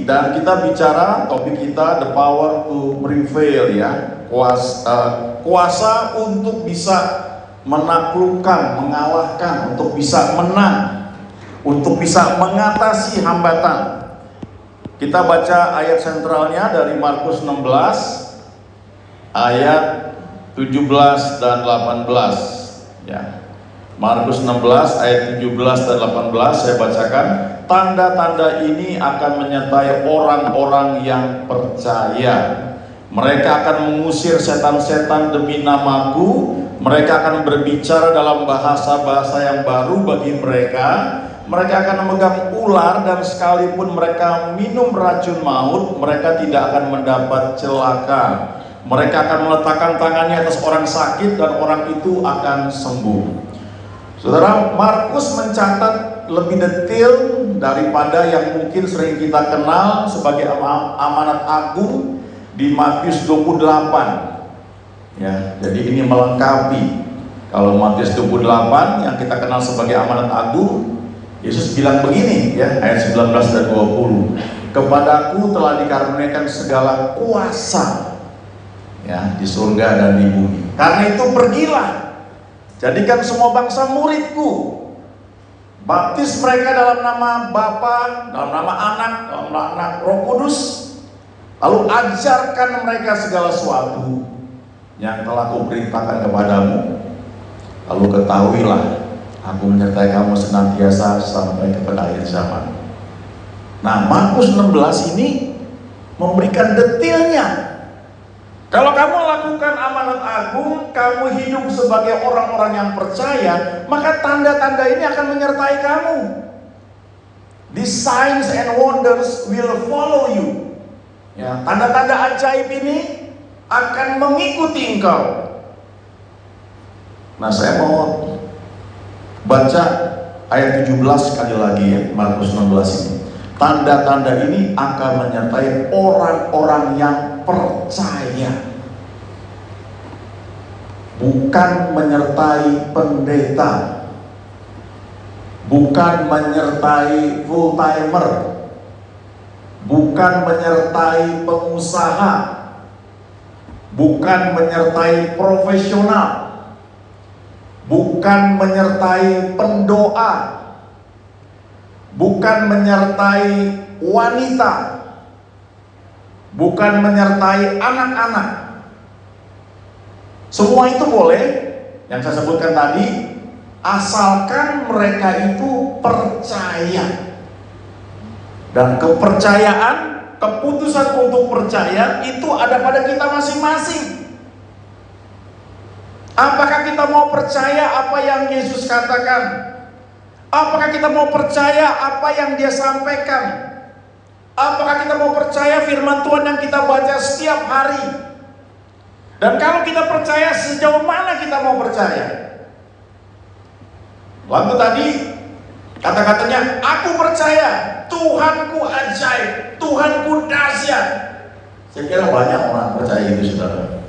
dan kita bicara topik kita the power to prevail ya, kuasa untuk bisa menaklukkan, mengalahkan, untuk bisa menang, untuk bisa mengatasi hambatan. Kita baca ayat sentralnya dari Markus 16 ayat 17 dan 18 ya. Markus 16 ayat 17 dan 18 saya bacakan. Tanda-tanda ini akan menyertai orang-orang yang percaya. Mereka akan mengusir setan-setan demi namaku. Mereka akan berbicara dalam bahasa-bahasa yang baru bagi mereka. Mereka akan memegang ular, dan sekalipun mereka minum racun maut, mereka tidak akan mendapat celaka. Mereka akan meletakkan tangannya atas orang sakit dan orang itu akan sembuh. Saudara, Markus mencatat lebih detail daripada yang mungkin sering kita kenal sebagai amanat agung di Matius 28. Ya, jadi ini melengkapi. Kalau Matius 28 yang kita kenal sebagai amanat agung, Yesus bilang begini ya, ayat 19 dan 20. Kepadaku telah dikaruniakan segala kuasa ya, di surga dan di bumi. Karena itu pergilah, jadikan semua bangsa muridku. Baptis mereka dalam nama Bapa, dalam nama Anak, dalam nama Roh Kudus. Lalu ajarkan mereka segala sesuatu yang telah kuperintahkan kepadamu. Lalu ketahuilah, aku menyertai kamu senantiasa sampai kepada akhir zaman. Nah, Markus 16 ini memberikan detailnya. Kalau kamu lakukan amanat agung, kamu hidup sebagai orang-orang yang percaya, maka tanda-tanda ini akan menyertai kamu. These signs and wonders will follow you. Ya, tanda-tanda ajaib ini akan mengikuti engkau. Nah, saya mau baca ayat 17 sekali lagi ya, Markus 16 ini. Tanda-tanda ini akan menyertai orang-orang yang percaya, bukan menyertai pendeta, bukan menyertai full timer, bukan menyertai pengusaha, bukan menyertai profesional, bukan menyertai pendoa, bukan menyertai wanita, bukan menyertai anak-anak. Semua itu boleh, yang saya sebutkan tadi, asalkan mereka itu percaya. Dan kepercayaan, keputusan untuk percaya itu ada pada kita masing-masing. Apakah kita mau percaya apa yang Yesus katakan? Apakah kita mau percaya apa yang Dia sampaikan? Apakah kita mau percaya firman Tuhan yang kita baca setiap hari? Dan kalau kita percaya, sejauh mana kita mau percaya? Waktu tadi kata-katanya, aku percaya Tuhanku ajaib, Tuhanku dahsyat. Saya kira banyak orang percaya itu, saudara.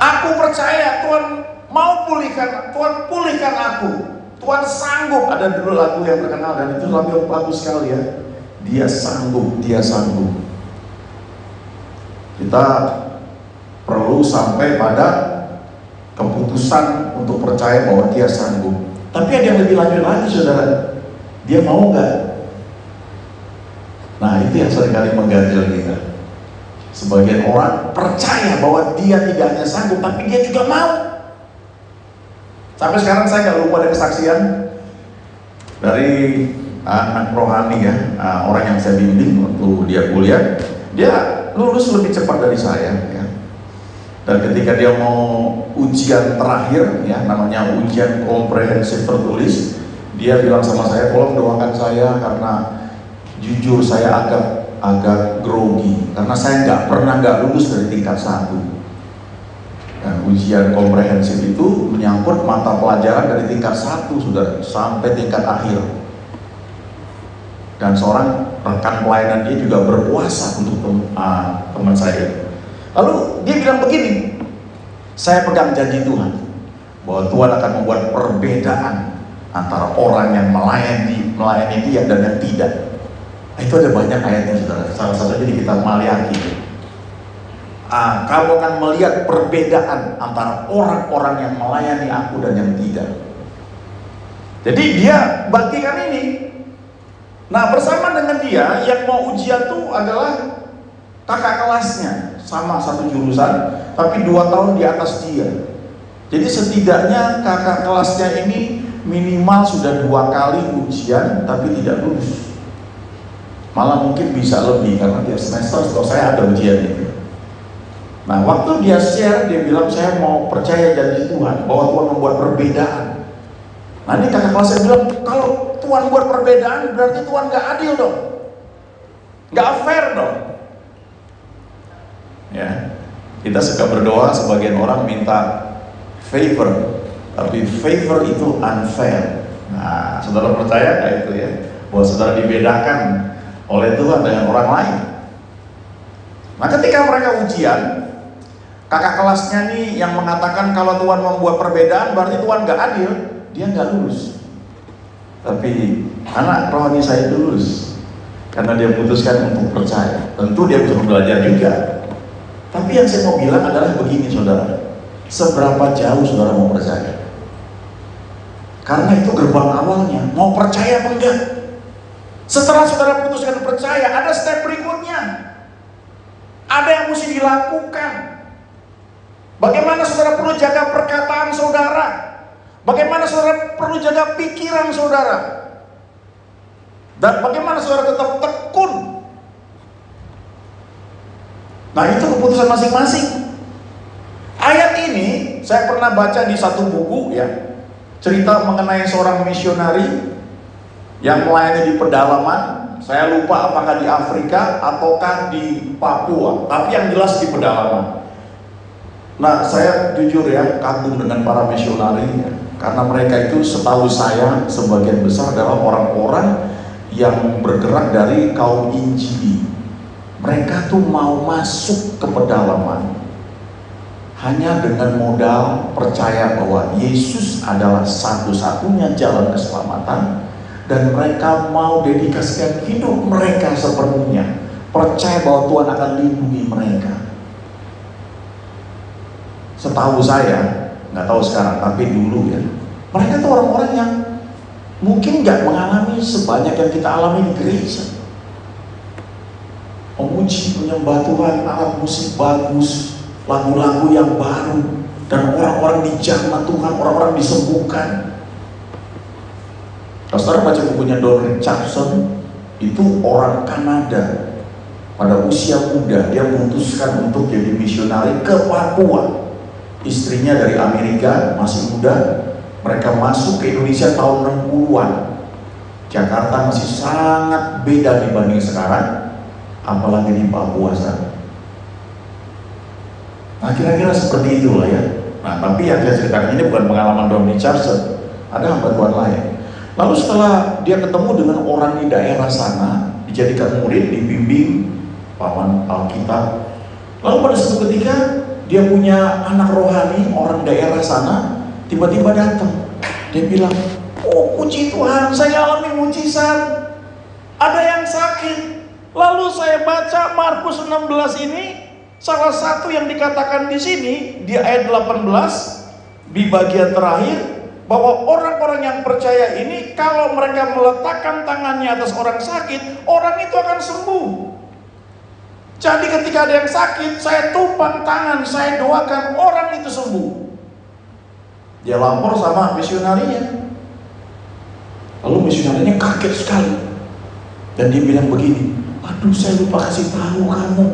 Aku percaya Tuhan mau pulihkan, Tuhan pulihkan aku, Tuhan sanggup. Ada dulu lagu yang terkenal dan itu lagu yang bagus sekali ya. Dia sanggup, Dia sanggup. Kita perlu sampai pada keputusan untuk percaya bahwa Dia sanggup. Tapi ada yang lebih lanjut lagi, saudara. Dia mau nggak? Nah, itu yang seringkali mengganjal kita. Sebagian orang percaya bahwa Dia tidak hanya sanggup, tapi Dia juga mau. Sampai sekarang saya nggak lupa ada kesaksian dari anak rohani ya, orang yang saya bimbing waktu dia kuliah. Dia lulus lebih cepat dari saya ya. Dan ketika dia mau ujian terakhir ya, namanya ujian komprehensif tertulis, dia bilang sama saya, tolong doakan saya karena jujur saya agak grogi karena saya nggak lulus dari tingkat 1. Dan ujian komprehensif itu menyangkut mata pelajaran dari tingkat 1 sudah sampai tingkat akhir. Dan seorang rekan pelayanan dia juga berpuasa untuk teman saya. Lalu dia bilang begini, saya pegang janji Tuhan bahwa Tuhan akan membuat perbedaan antara orang yang melayani Dia dan yang tidak. Itu ada banyak ayatnya saudara. Salah satunya di kitab Maliaki. Kamu akan melihat perbedaan antara orang-orang yang melayani aku dan yang tidak. Jadi dia bagikan ini. Nah, bersama dengan dia yang mau ujian tuh adalah kakak kelasnya, sama satu jurusan, tapi 2 tahun di atas dia. Jadi setidaknya kakak kelasnya ini minimal sudah 2 kali ujian tapi tidak lulus. Malah mungkin bisa lebih karena tiap semester setelah saya ada ujian itu. Nah, waktu dia share, dia bilang saya mau percaya janji Tuhan bahwa Tuhan membuat perbedaan. Nah, ini kakak kelasnya bilang kalau Tuhan buat perbedaan berarti Tuhan gak adil dong, gak fair dong. Ya, kita suka berdoa, sebagian orang minta favor, tapi favor itu unfair. Nah, saudara percaya gak itu ya, bahwa saudara dibedakan oleh Tuhan dengan orang lain. Nah, ketika mereka ujian, kakak kelasnya nih yang mengatakan kalau Tuhan membuat perbedaan berarti Tuhan gak adil, dia gak lulus. Tapi anak rohani saya itu lulus karena dia putuskan untuk percaya. Tentu dia bisa belajar juga. Tapi yang saya mau bilang adalah begini saudara, seberapa jauh saudara mau percaya? Karena itu gerbang awalnya, mau percaya apa enggak? Setelah saudara putuskan percaya, ada step berikutnya. Ada yang mesti dilakukan. Bagaimana saudara perlu jaga perkataan saudara? Bagaimana saudara perlu jaga pikiran saudara? Dan bagaimana saudara tetap tekun? Nah, itu keputusan masing-masing. Ayat ini saya pernah baca di satu buku ya, cerita mengenai seorang misionari yang melayani di pedalaman. Saya lupa apakah di Afrika ataukah di Papua, tapi yang jelas di pedalaman. Nah, saya jujur ya kagum dengan para misionari ya, karena mereka itu setahu saya sebagian besar adalah orang-orang yang bergerak dari kaum Injili. Mereka tuh mau masuk ke pedalaman hanya dengan modal percaya bahwa Yesus adalah satu-satunya jalan keselamatan, dan mereka mau dedikasikan hidup mereka sepenuhnya, percaya bahwa Tuhan akan lindungi mereka. Setahu saya, nggak tahu sekarang, tapi dulu ya, mereka tuh orang-orang yang mungkin nggak mengalami sebanyak yang kita alami di gereja. Memuji, menyembah Tuhan, alat musik bagus, lagu-lagu yang baru, dan orang-orang dijamah Tuhan, orang-orang disembuhkan. Kalau saudara baca bukunya Don Richardson, itu orang Kanada, pada usia muda dia memutuskan untuk jadi misionari ke Papua. Istrinya dari Amerika, masih muda. Mereka masuk ke Indonesia tahun 60-an. Jakarta masih sangat beda dibanding sekarang, apalagi di Papua sana. Nah, kira-kira seperti itulah ya. Nah, tapi yang saya ceritakan ini bukan pengalaman Don Richardson, ada hamba Tuhan lain. Lalu setelah dia ketemu dengan orang di daerah sana, dijadikan murid, dibimbing paman Alkitab. Lalu pada suatu ketika dia punya anak rohani, orang daerah sana, tiba-tiba datang. Dia bilang, oh puji Tuhan, saya alami mujizat. Ada yang sakit. Lalu saya baca Markus 16 ini, salah satu yang dikatakan di sini di ayat 18 di bagian terakhir, bahwa orang-orang yang percaya ini kalau mereka meletakkan tangannya atas orang sakit, orang itu akan sembuh. Jadi ketika ada yang sakit, saya tumpang tangan, saya doakan, orang itu sembuh. Dia lapor sama misionarinya. Lalu misionarinya kaget sekali. Dan dia bilang begini, aduh saya lupa kasih tahu kamu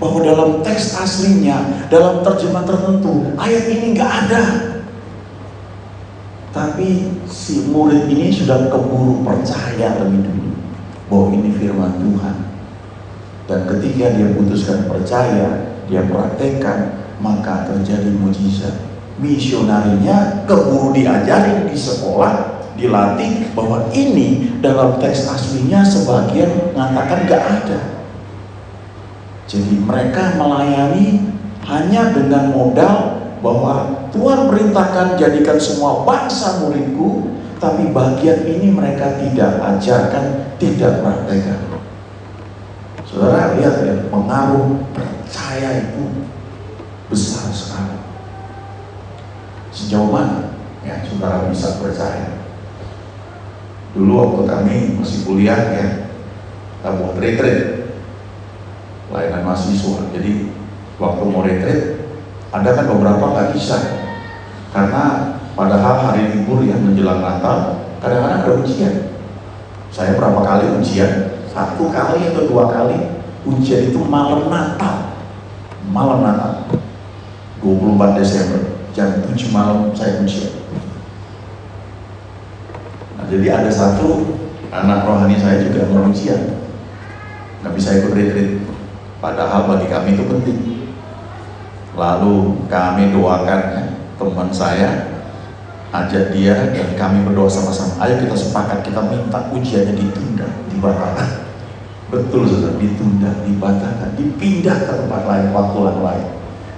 bahwa dalam teks aslinya, dalam terjemahan tertentu, ayat ini nggak ada. Tapi si murid ini sudah keburu percaya lebih dulu bahwa ini firman Tuhan. Dan ketika dia putuskan percaya, dia praktekkan, maka terjadi mujizat. Misionarinya keburu diajarin di sekolah, dilatih bahwa ini dalam teks aslinya sebagian mengatakan gak ada. Jadi mereka melayani hanya dengan modal bahwa Tuhan perintahkan jadikan semua bangsa muridku, tapi bagian ini mereka tidak ajarkan, tidak praktekkan. Saudara lihat ya, pengaruh percaya itu besar sekali. Sejauh mana ya saudara bisa percaya? Dulu waktu kami masih kuliah ya, kita buat retreat layanan mahasiswa. Jadi waktu mau retreat, ada kan beberapa nggak bisa karena padahal hari libur yang menjelang Natal kadang-kadang ada ujian. Saya berapa kali ujian? 1 kali atau 2 kali ujian itu malam Natal. Malam Natal 24 Desember jam 7 malam saya ujian. Nah, jadi ada satu anak rohani saya juga mau ujian, nggak bisa ikut retreat, padahal bagi kami itu penting. Lalu kami doakan ya, teman saya ajak dia dan kami berdoa sama-sama. Ayo kita sepakat, kita minta ujiannya ditunda, dibatalkan. Betul saudara, ditunda, dibatalkan, dipindah ke tempat lain, waktu yang lain.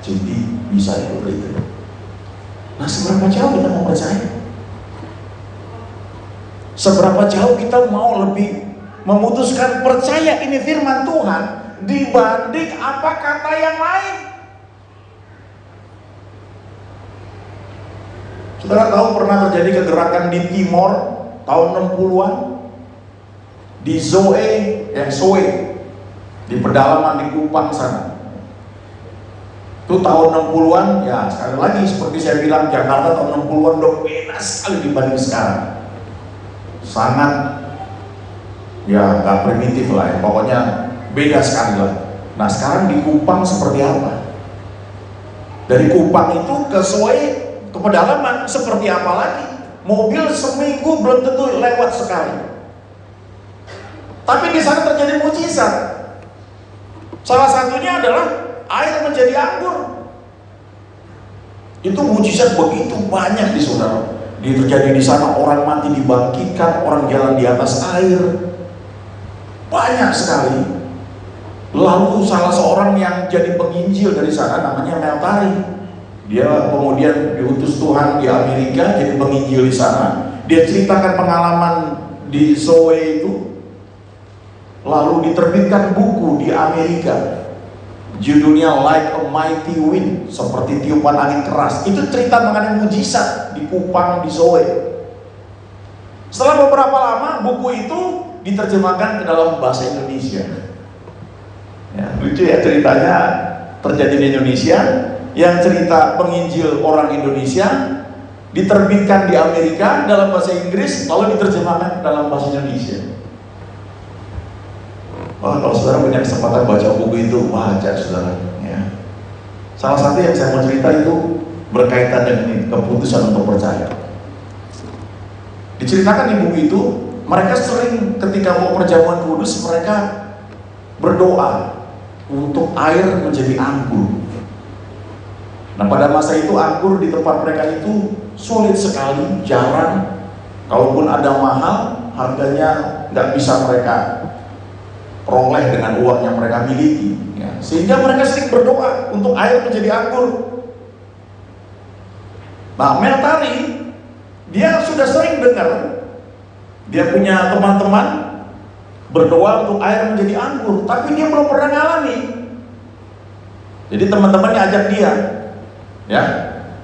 Jadi bisa ikut itu. Nah, seberapa jauh kita mau percaya? Seberapa jauh kita mau lebih memutuskan percaya ini firman Tuhan dibanding apa kata yang lain? Saudara tahu pernah terjadi kegerakan di Timor tahun 60-an di Zoe, di pedalaman di Kupang sana. Itu tahun 60-an, ya sekali lagi seperti saya bilang, Jakarta tahun 60-an udah beda sekali dibanding sekarang. Sangat ya nggak primitif lah ya, pokoknya beda sekali lah. Nah sekarang di Kupang seperti apa? Dari Kupang itu ke Zoe, ke pedalaman seperti apa lagi? Mobil seminggu belum tentu lewat sekali. Tapi di sana terjadi mujizat. Salah satunya adalah air menjadi anggur. Itu mujizat begitu banyak di saudara. Terjadi di sana, orang mati dibangkitkan, orang jalan di atas air. Banyak sekali. Lalu salah seorang yang jadi penginjil dari sana namanya Meltari. Dia kemudian diutus Tuhan di Amerika jadi penginjil di sana. Dia ceritakan pengalaman di Zoe itu. Lalu diterbitkan buku di Amerika. Judulnya Like a Mighty Wind, seperti tiupan angin keras. Itu cerita mengenai mujizat di Kupang, di Zoe. Setelah beberapa lama buku itu diterjemahkan ke dalam bahasa Indonesia. Ya, lucu ya ceritanya, terjadi di Indonesia. Yang cerita penginjil orang Indonesia diterbitkan di Amerika dalam bahasa Inggris, lalu diterjemahkan ke dalam bahasa Indonesia. Wah, kalau saudara punya kesempatan baca buku itu, baca saudara. Ya. Salah satu yang saya mau cerita itu berkaitan dengan keputusan untuk percaya. Diceritakan di buku itu, mereka sering ketika mau perjamuan kudus, mereka berdoa untuk air menjadi anggur. Nah pada masa itu anggur di tempat mereka itu sulit sekali, jarang. Kalaupun ada mahal, harganya nggak bisa mereka peroleh dengan uang yang mereka miliki, ya. Sehingga mereka sering berdoa untuk air menjadi anggur. Nah Meltari, dia sudah sering dengar, dia punya teman-teman berdoa untuk air menjadi anggur, tapi dia belum pernah ngalami. Jadi teman-temannya ajak dia, ya,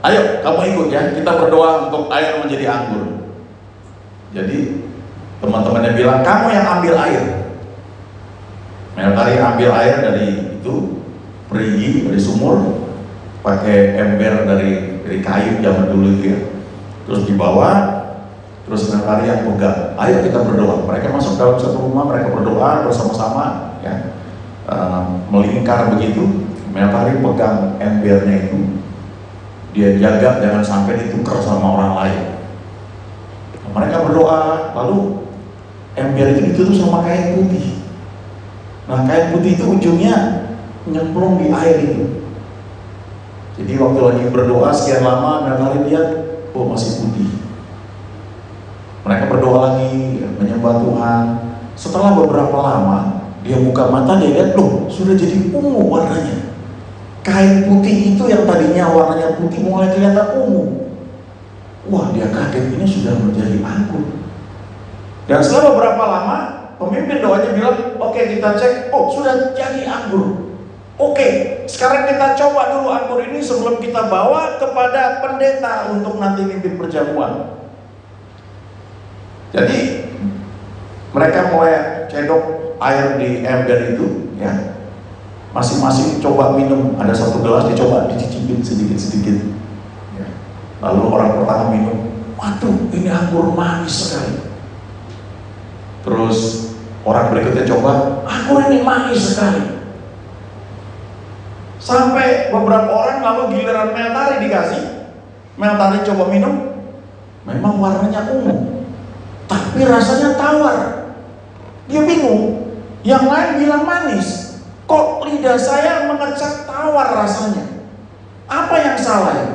ayo kamu ikut ya, kita berdoa untuk air menjadi anggur. Jadi teman-temannya bilang, kamu yang ambil air. Meltari ambil air dari itu, perigi dari sumur, pakai ember dari kayu zaman dulu itu ya. Terus dibawa, terus Meltari yang pegang. Ayo kita berdoa. Mereka masuk dalam satu rumah, mereka berdoa bersama-sama, ya, melingkar begitu. Meltari pegang embernya itu, dia jaga jangan sampai ditukar sama orang lain. Mereka berdoa, lalu ember itu ditutup sama kain putih. Nah kain putih itu ujungnya nyemplung di air itu. Jadi waktu lagi berdoa sekian lama, Meltari lihat, oh masih putih. Mereka berdoa lagi, menyembah Tuhan. Setelah beberapa lama, dia buka mata, dia lihat, loh sudah jadi ungu warnanya. Kain putih itu yang tadinya warnanya putih mulai kelihatan ungu. Wah dia kaget, ini sudah menjadi anggur. Dan setelah beberapa lama, pemimpin doanya bilang, oke, kita cek, oh sudah jadi anggur. Oke, sekarang kita coba dulu anggur ini sebelum kita bawa kepada pendeta untuk nanti mimpin perjamuan. Jadi mereka mulai cedok air di ember itu, ya. Masing-masing coba minum, ada satu gelas dicoba dicicipin sedikit-sedikit. Ya. Lalu orang pertama minum, waduh, ini anggur manis sekali. Terus orang berikutnya coba, anggur ini manis sekali. Sampai beberapa orang lalu giliran Meltari dikasih, Meltari coba minum, memang warnanya ungu, tapi rasanya tawar. Dia bingung, yang lain bilang manis, kok lidah saya mengecap tawar rasanya? Apa yang salah ya?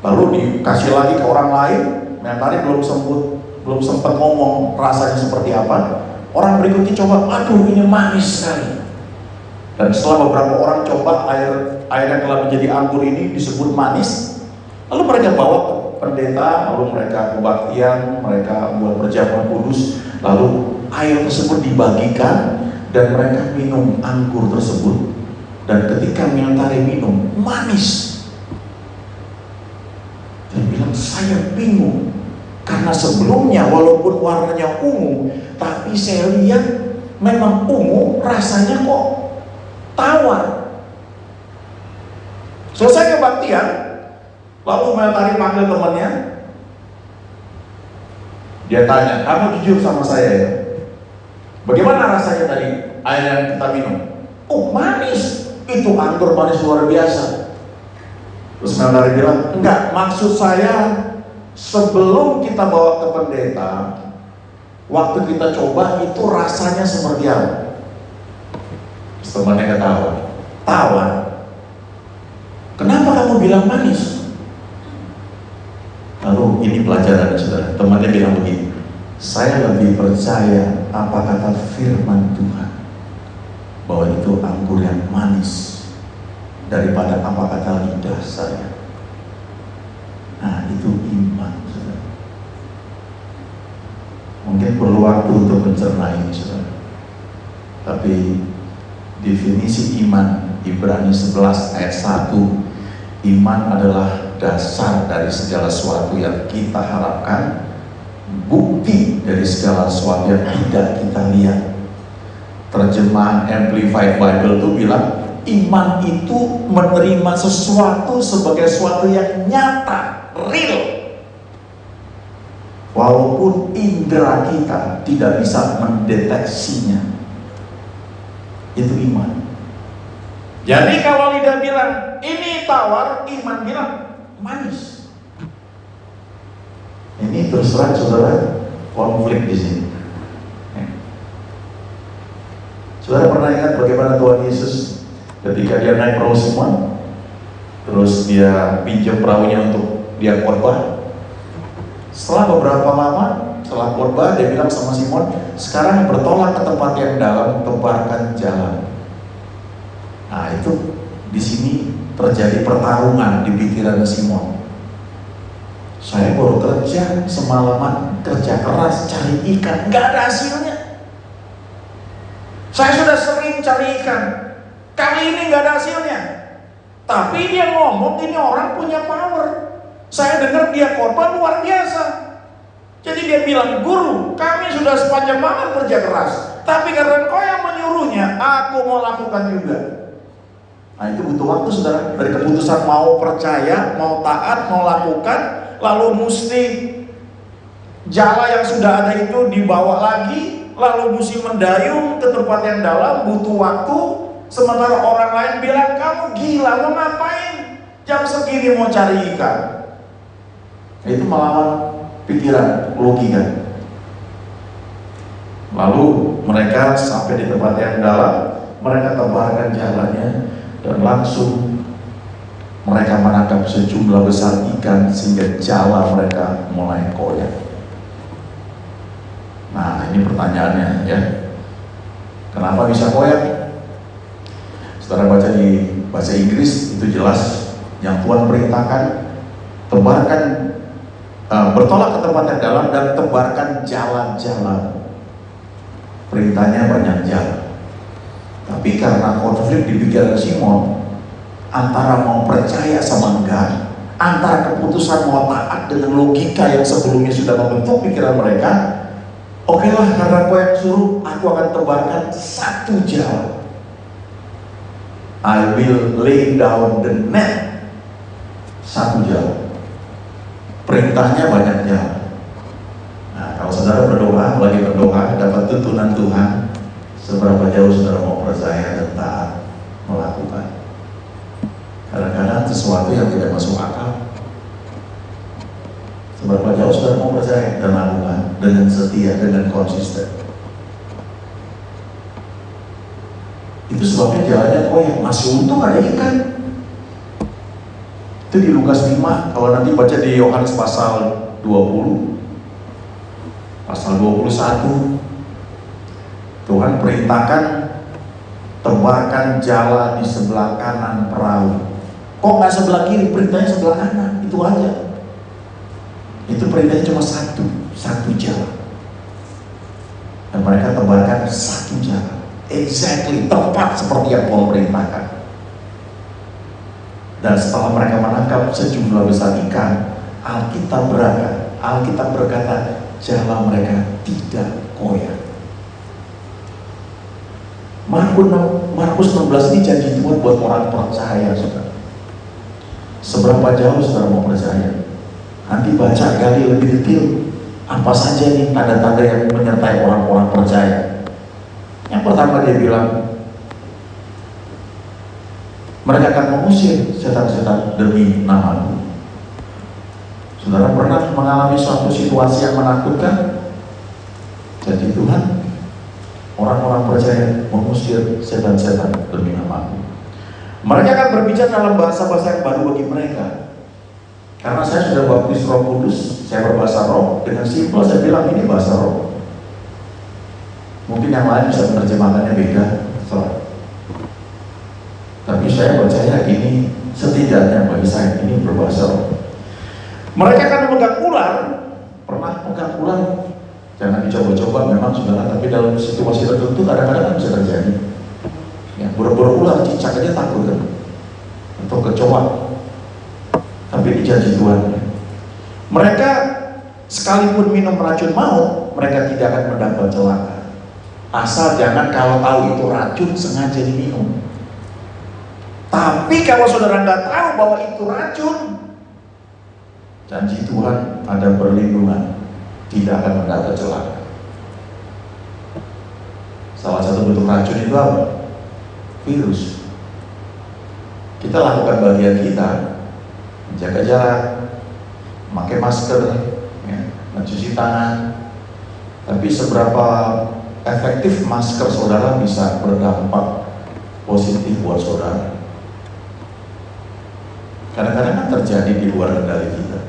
Lalu dikasih lagi ke orang lain, Meltari belum sempat ngomong rasanya seperti apa. Orang berikutnya coba, aduh ini manis sekali. Dan setelah beberapa orang coba air yang telah menjadi anggur ini disebut manis, lalu mereka bawa ke pendeta, lalu mereka kebaktian, mereka buat perjamuan kudus, lalu air tersebut dibagikan dan mereka minum anggur tersebut. Dan ketika Meltari minum, manis. Dia bilang, saya bingung, karena sebelumnya walaupun warnanya ungu, tapi saya lihat memang ungu, rasanya kok tawar. Selesai kebaktian, lalu Meltari panggil temannya. Dia tanya, kamu jujur sama saya ya? Bagaimana rasanya tadi air yang kita minum? Oh manis, itu anggur manis luar biasa. Terus Meltari bilang, enggak, maksud saya sebelum kita bawa ke pendeta, waktu kita coba itu rasanya seperti apa? Temannya ketawa, tawa. Kenapa kamu bilang manis? Lalu ini pelajaran saudara. Temannya bilang begini, saya lebih percaya apa kata firman Tuhan, bahwa itu anggur yang manis daripada apa kata lidah saya. Nah itu iman saudara. Mungkin perlu waktu untuk mencerna ini saudara. Tapi definisi iman Ibrani 11 ayat 1, iman adalah dasar dari segala sesuatu yang kita harapkan, bukti dari segala sesuatu yang tidak kita lihat. Terjemahan Amplified Bible itu bilang, iman itu menerima sesuatu sebagai sesuatu yang nyata, real, walaupun indera kita tidak bisa mendeteksinya. Itu iman. Jadi kalau lidah bilang ini tawar, iman bilang manis. Ini terus terang saudara, konflik di sini. Saudara pernah ingat bagaimana Tuhan Yesus ketika dia naik perahu Simon, terus dia pinjam perahunya untuk dia khotbah. Setelah beberapa lama, setelah khotbah, dia bilang sama Simon, sekarang bertolak ke tempat yang dalam, tebarkan jalan. Nah itu di sini terjadi pertarungan di pikiran Simon. Saya baru kerja semalaman, kerja keras, cari ikan, nggak ada hasilnya. Saya sudah sering cari ikan, kali ini nggak ada hasilnya. Tapi dia ngomong ini orang punya power. Saya dengar dia khotbah luar biasa. Jadi dia bilang, guru, kami sudah sepanjang malam kerja keras, tapi karena engkau yang menyuruhnya, aku mau lakukan juga. Nah itu butuh waktu saudara. Dari keputusan mau percaya, mau taat, mau lakukan, lalu mesti jala yang sudah ada itu dibawa lagi, lalu mesti mendayung ke tempat yang dalam, butuh waktu. Sementara orang lain bilang, kamu gila, mau ngapain? Jam segini mau cari ikan. Itu melawan pikiran, logika. Lalu mereka sampai di tempat yang dalam, mereka tebarkan jalannya, dan langsung mereka menangkap sejumlah besar ikan sehingga jala mereka mulai koyak. Nah ini pertanyaannya ya, kenapa bisa koyak? Saudara baca di bahasa Inggris itu jelas, yang Tuhan perintahkan, tebarkan, bertolak ke tempat yang dalam dan tebarkan jalan-jalan. perintahnya banyak jalan. Tapi karena konflik di pikiran Simon, antara mau percaya sama enggak, antara keputusan mau taat dengan logika yang sebelumnya sudah membentuk pikiran mereka, oke lah, karena kau yang suruh, aku akan tebarkan satu jalan. I will lay down the net. Satu jalan. Perintahnya banyak jalan. Nah, kalau saudara berdoa, lagi berdoa, dapat tuntunan Tuhan, seberapa jauh saudara mau percaya dan taat melakukan. Kadang-kadang sesuatu yang tidak masuk akal, seberapa jauh saudara mau percaya dan lakukan dengan setia, dengan konsisten. Itu sebabnya jalannya koyak, masih untung ada ikan. Itu di Lukas 5, kalau nanti baca di Yohanes pasal 20, pasal 21, Tuhan perintahkan tebarkan jala di sebelah kanan perahu. Kok nggak sebelah kiri? Perintahnya sebelah kanan, itu aja. Itu perintahnya cuma satu jala. Dan mereka tebarkan satu jala. Exactly, tepat seperti yang Paul perintahkan. Dan setelah mereka menangkap sejumlah besar ikan, Alkitab berkata, jala mereka tidak koyak. Markus 16 ini janji Tuhan buat orang percaya, saudara. Seberapa jauh saudara mau percaya? Nanti baca gali lebih detail. Apa saja nih tanda-tanda yang menyertai orang-orang percaya? Yang pertama dia bilang, mereka akan mengusir setan-setan demi namaku. Saudara pernah mengalami suatu situasi yang menakutkan? Jadi Tuhan, orang-orang percaya mengusir setan-setan demi namaku. Mereka akan berbicara dalam bahasa-bahasa yang baru bagi mereka. Karena saya sudah baptis Roh Kudus, saya berbahasa roh. Dengan simpel saya bilang ini bahasa roh. Mungkin yang lain bisa menerjemahkannya beda, tapi saya percaya ini setidaknya bagi saya ini berbahasa roh. Mereka akan memegang ular. Pernah memegang ular? Jangan dicoba-coba memang saudara, tapi dalam situasi tertentu kadang-kadang bisa terjadi. Ya, buru-buru ular cicak aja takut kan, atau kecoa. Tapi dijanji Tuhan, mereka sekalipun minum racun maut, mereka tidak akan mendapat celaka. Asal jangan kalau tahu itu racun sengaja diminum. Tapi kalau saudara nggak tahu bahwa itu racun, janji Tuhan ada perlindungan, tidak akan mendapat celaka. Salah satu bentuk racun itu apa? Virus. Kita lakukan bagian kita, menjaga jarak, memakai masker, ya, mencuci tangan. Tapi seberapa efektif masker saudara bisa berdampak positif buat saudara? Kadang-kadang kan terjadi di luar kendali kita.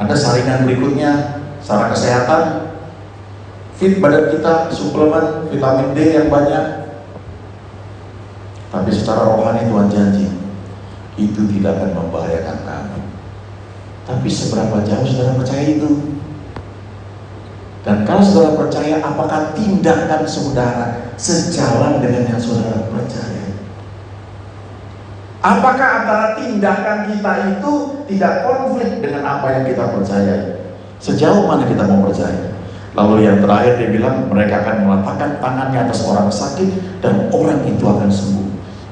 Ada saringan berikutnya, saran kesehatan, fit badan kita, suplemen, vitamin D yang banyak. Tapi secara rohani Tuhan janji, itu tidak akan membahayakan kamu. Tapi seberapa jauh saudara percaya itu? Dan kalau saudara percaya, apakah tindakan saudara sejalan dengan yang saudara percaya? Apakah antara tindakan kita itu tidak konflik dengan apa yang kita percaya? Sejauh mana kita mau percaya? Lalu yang terakhir dia bilang, mereka akan meletakkan tangannya atas orang sakit dan orang itu akan sembuh.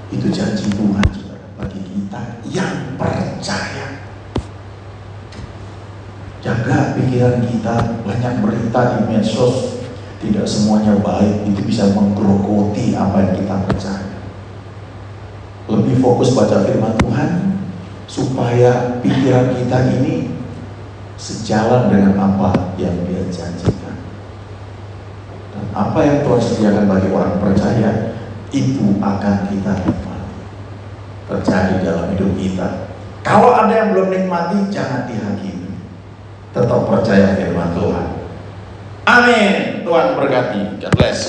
Itu janji Tuhan saudara, bagi kita yang percaya. Jaga pikiran kita, banyak berita di medsos, tidak semuanya baik, itu bisa menggerogoti apa yang kita percaya. Lebih fokus baca firman Tuhan, supaya pikiran kita ini sejalan dengan apa yang Dia janjikan. Dan apa yang Tuhan sediakan bagi orang percaya, itu akan kita nikmati, terjadi dalam hidup kita. Kalau ada yang belum nikmati, jangan dihakimi. Tetap percaya firman Tuhan. Amin. Tuhan berkati. God bless.